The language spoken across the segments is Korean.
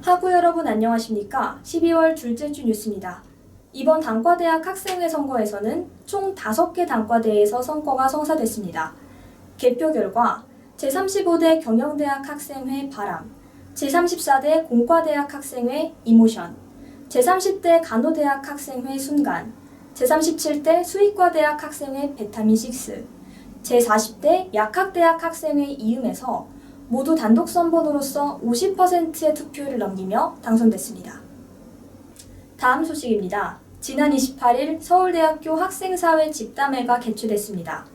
학우 여러분 안녕하십니까? 12월 둘째 주 뉴스입니다. 이번 단과대학 학생회 선거에서는 총 5개 단과대에서 선거가 성사됐습니다. 개표 결과 제35대 경영대학 학생회 바람, 제34대 공과대학 학생회 이모션, 제30대 간호대학 학생회 순간, 제37대 수의과대학 학생회 베타민6, 제40대 약학대학 학생회 이음에서 모두 단독 선번으로서 50%의 투표율을 넘기며 당선됐습니다. 다음 소식입니다. 지난 28일 서울대학교 학생사회 집담회가 개최됐습니다.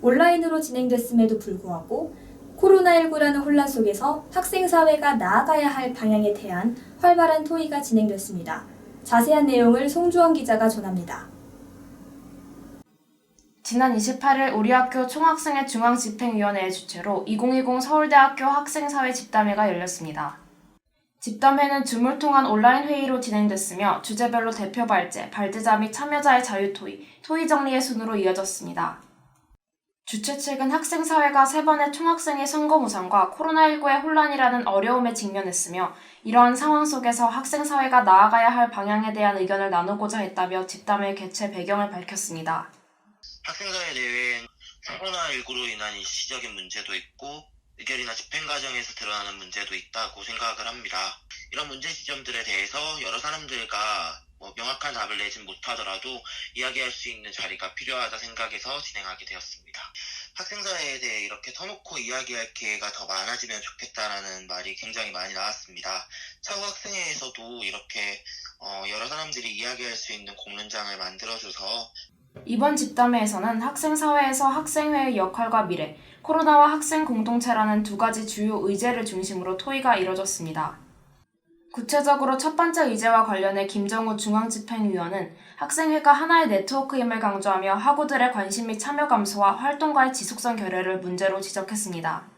온라인으로 진행됐음에도 불구하고 코로나19라는 혼란 속에서 학생사회가 나아가야 할 방향에 대한 활발한 토의가 진행됐습니다. 자세한 내용을 송주원 기자가 전합니다. 지난 28일 우리 학교 총학생회 중앙집행위원회의 주최로 2020 서울대학교 학생사회 집담회가 열렸습니다. 집담회는 줌을 통한 온라인 회의로 진행됐으며 주제별로 대표 발제, 발제자 및 참여자의 자유토의, 토의 정리의 순으로 이어졌습니다. 주최 측은 학생사회가 3번의 총학생회 선거 무산과 코로나19의 혼란이라는 어려움에 직면했으며 이러한 상황 속에서 학생사회가 나아가야 할 방향에 대한 의견을 나누고자 했다며 집담회 개최 배경을 밝혔습니다. 학생사회 내외엔 코로나19로 인한 일시적인 문제도 있고 의결이나 집행 과정에서 드러나는 문제도 있다고 생각을 합니다. 이런 문제 지점들에 대해서 여러 사람들과 명확한 답을 내진 못하더라도 이야기할 수 있는 자리가 필요하다 생각해서 진행하게 되었습니다. 학생사회에 대해 이렇게 터놓고 이야기할 기회가 더 많아지면 좋겠다라는 말이 굉장히 많이 나왔습니다. 차후 학생회에서도 이렇게 여러 사람들이 이야기할 수 있는 공론장을 만들어줘서 이번 집담회에서는 학생사회에서 학생회의 역할과 미래, 코로나와 학생 공동체라는 2가지 주요 의제를 중심으로 토의가 이뤄졌습니다. 구체적으로 첫 번째 의제와 관련해 김정우 중앙집행위원은 학생회가 하나의 네트워크임을 강조하며 학우들의 관심 및 참여 감소와 활동가의 지속성 결여를 문제로 지적했습니다.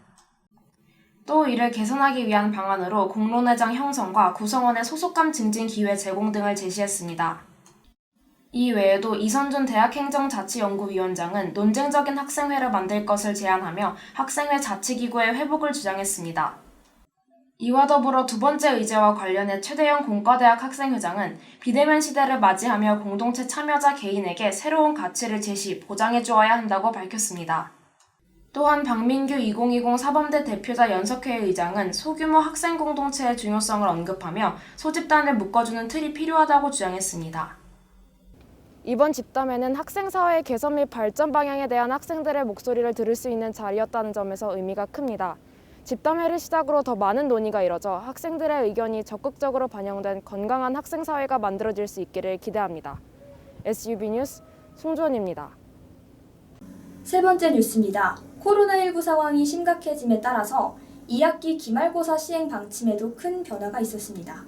또 이를 개선하기 위한 방안으로 공론회장 형성과 구성원의 소속감 증진 기회 제공 등을 제시했습니다. 이 외에도 이선준 대학행정자치연구위원장은 논쟁적인 학생회를 만들 것을 제안하며 학생회 자치기구의 회복을 주장했습니다. 이와 더불어 2번째 의제와 관련해 최대형 공과대학 학생회장은 비대면 시대를 맞이하며 공동체 참여자 개인에게 새로운 가치를 제시, 보장해 주어야 한다고 밝혔습니다. 또한 박민규 2020 사범대 대표자 연석회 의장은 소규모 학생 공동체의 중요성을 언급하며 소집단을 묶어주는 틀이 필요하다고 주장했습니다. 이번 집담회는 학생사회 개선 및 발전 방향에 대한 학생들의 목소리를 들을 수 있는 자리였다는 점에서 의미가 큽니다. 집담회를 시작으로 더 많은 논의가 이뤄져 학생들의 의견이 적극적으로 반영된 건강한 학생사회가 만들어질 수 있기를 기대합니다. SUB 뉴스 송주원입니다. 세 번째 뉴스입니다. 코로나19 상황이 심각해짐에 따라서 2학기 기말고사 시행 방침에도 큰 변화가 있었습니다.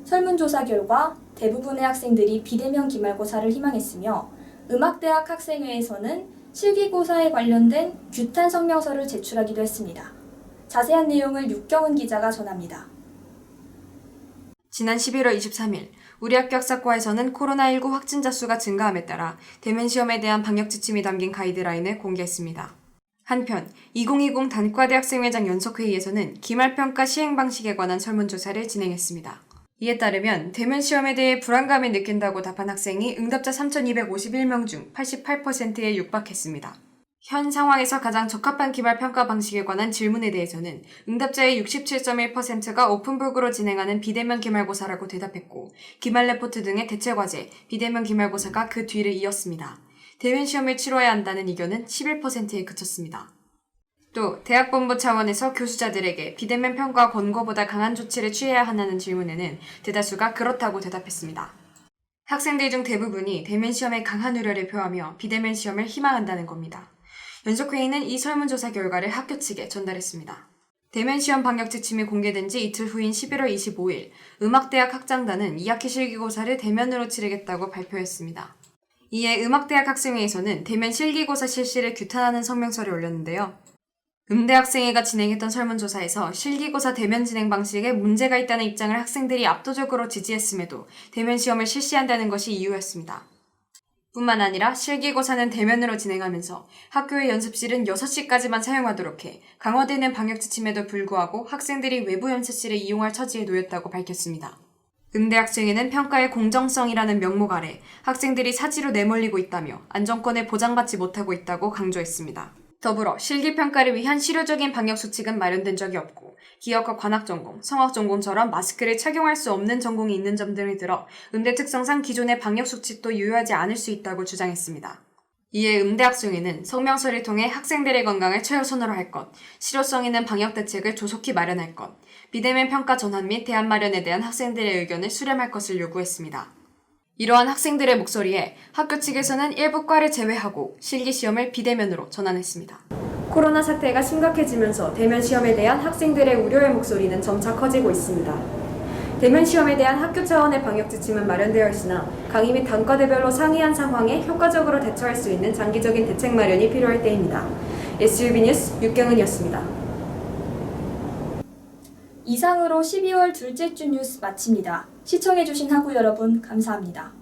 설문조사 결과 대부분의 학생들이 비대면 기말고사를 희망했으며 음악대학 학생회에서는 실기고사에 관련된 규탄 성명서를 제출하기도 했습니다. 자세한 내용을 육경은 기자가 전합니다. 지난 11월 23일 우리 학교 학사과에서는 코로나19 확진자 수가 증가함에 따라 대면 시험에 대한 방역 지침이 담긴 가이드라인을 공개했습니다. 한편 2020 단과대 학생회장 연석회의에서는 기말평가 시행 방식에 관한 설문조사를 진행했습니다. 이에 따르면 대면 시험에 대해 불안감을 느낀다고 답한 학생이 응답자 3,251명 중 88%에 육박했습니다. 현 상황에서 가장 적합한 기말평가 방식에 관한 질문에 대해서는 응답자의 67.1%가 오픈북으로 진행하는 비대면 기말고사라고 대답했고 기말 레포트 등의 대체과제, 비대면 기말고사가 그 뒤를 이었습니다. 대면 시험을 치러야 한다는 의견은 11%에 그쳤습니다. 또 대학본부 차원에서 교수자들에게 비대면 평가 권고보다 강한 조치를 취해야 하냐는 질문에는 대다수가 그렇다고 대답했습니다. 학생들 중 대부분이 대면 시험에 강한 우려를 표하며 비대면 시험을 희망한다는 겁니다. 연석회의는 이 설문조사 결과를 학교 측에 전달했습니다. 대면 시험 방역 지침이 공개된 지 이틀 후인 11월 25일 음악대학 학장단은 2학기 실기고사를 대면으로 치르겠다고 발표했습니다. 이에 음악대학 학생회에서는 대면 실기고사 실시를 규탄하는 성명서를 올렸는데요. 음대학생회가 진행했던 설문조사에서 실기고사 대면 진행 방식에 문제가 있다는 입장을 학생들이 압도적으로 지지했음에도 대면 시험을 실시한다는 것이 이유였습니다. 뿐만 아니라 실기고사는 대면으로 진행하면서 학교의 연습실은 6시까지만 사용하도록 해 강화되는 방역 지침에도 불구하고 학생들이 외부 연습실을 이용할 처지에 놓였다고 밝혔습니다. 음대 학생회는 평가의 공정성이라는 명목 아래 학생들이 사지로 내몰리고 있다며 안정권을 보장받지 못하고 있다고 강조했습니다. 더불어 실기평가를 위한 실효적인 방역수칙은 마련된 적이 없고 기역과 관학전공, 성악전공처럼 마스크를 착용할 수 없는 전공이 있는 점 등을 들어 음대 특성상 기존의 방역수칙도 유효하지 않을 수 있다고 주장했습니다. 이에 음대학생회는 성명서를 통해 학생들의 건강을 최우선으로 할 것, 실효성 있는 방역대책을 조속히 마련할 것, 비대면 평가 전환 및 대안 마련에 대한 학생들의 의견을 수렴할 것을 요구했습니다. 이러한 학생들의 목소리에 학교 측에서는 일부 과를 제외하고 실기시험을 비대면으로 전환했습니다. 코로나 사태가 심각해지면서 대면 시험에 대한 학생들의 우려의 목소리는 점차 커지고 있습니다. 대면 시험에 대한 학교 차원의 방역 지침은 마련되어 있으나 강의 및 단과대별로 상이한 상황에 효과적으로 대처할 수 있는 장기적인 대책 마련이 필요할 때입니다. SUB 뉴스 육경은이었습니다. 이상으로 12월 둘째 주 뉴스 마칩니다. 시청해주신 학우 여러분 감사합니다.